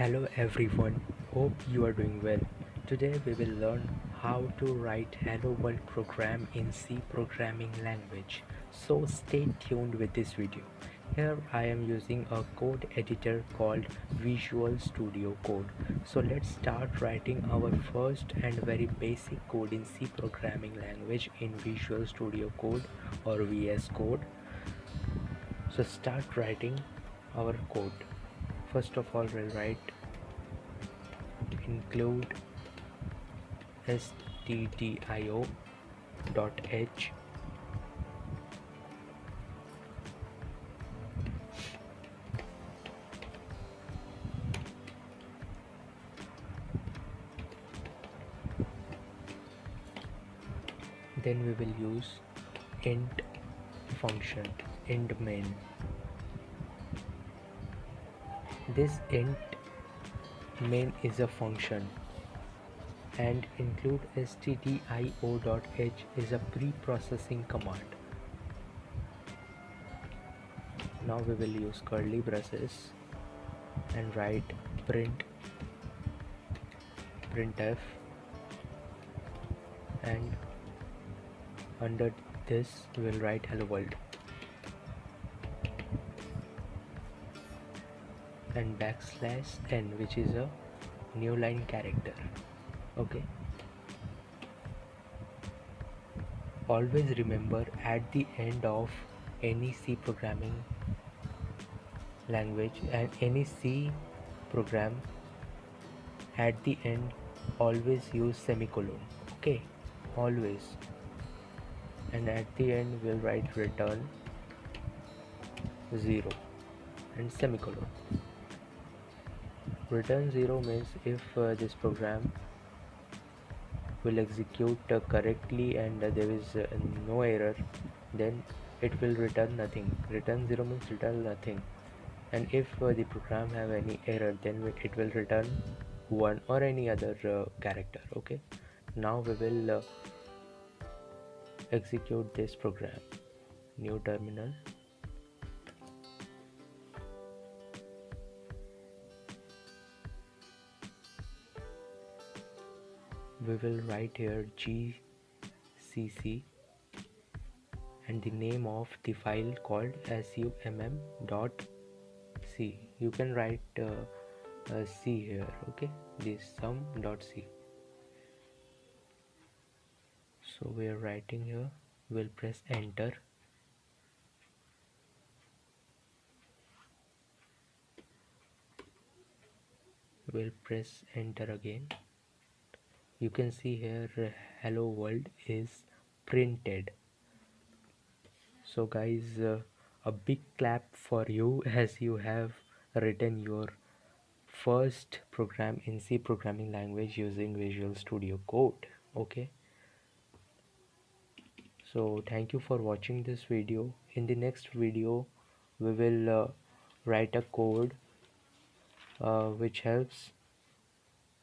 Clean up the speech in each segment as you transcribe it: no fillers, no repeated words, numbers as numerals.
Hello everyone, hope you are doing well. Today we will learn how to write Hello World program in C programming language. So stay tuned with this video. Here I am using a code editor called Visual Studio Code. So let's start writing our first and very basic code in C programming language in Visual Studio Code or VS Code. So start writing our code. First of all, we'll write include stdio.h. Then we will use int function, int main. This int main is a function, and include stdio.h is a pre-processing command. Now we will use curly braces and write printf, and under this we will write hello world and \n, which is a new line character. Okay, always remember, at the end of any C programming language and any C program, at the end always use semicolon. Okay, always. And at the end we'll write return 0 and semicolon. Return 0 means if this program will execute correctly and there is no error, then it will return nothing. Return 0 means return nothing. And if the program have any error, then it will return 1 or any other character. Okay, now we will execute this program. New terminal. We will write here gcc and the name of the file called summ.c. You can write c here. Okay, this sum.c. So we are writing here. We'll press enter. We'll press enter again. You can see here hello world is printed. So guys, a big clap for you as you have written your first program in C programming language using Visual Studio Code. Okay, so thank you for watching this video. In the next video we will write a code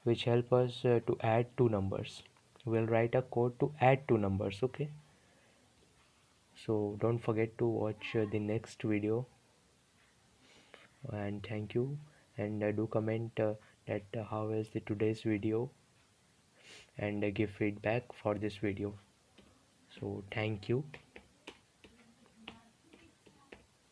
which help us to add two numbers. We'll write a code to add two numbers. Okay, so don't forget to watch the next video, and thank you. And do comment that how is the today's video, and give feedback for this video. So thank you.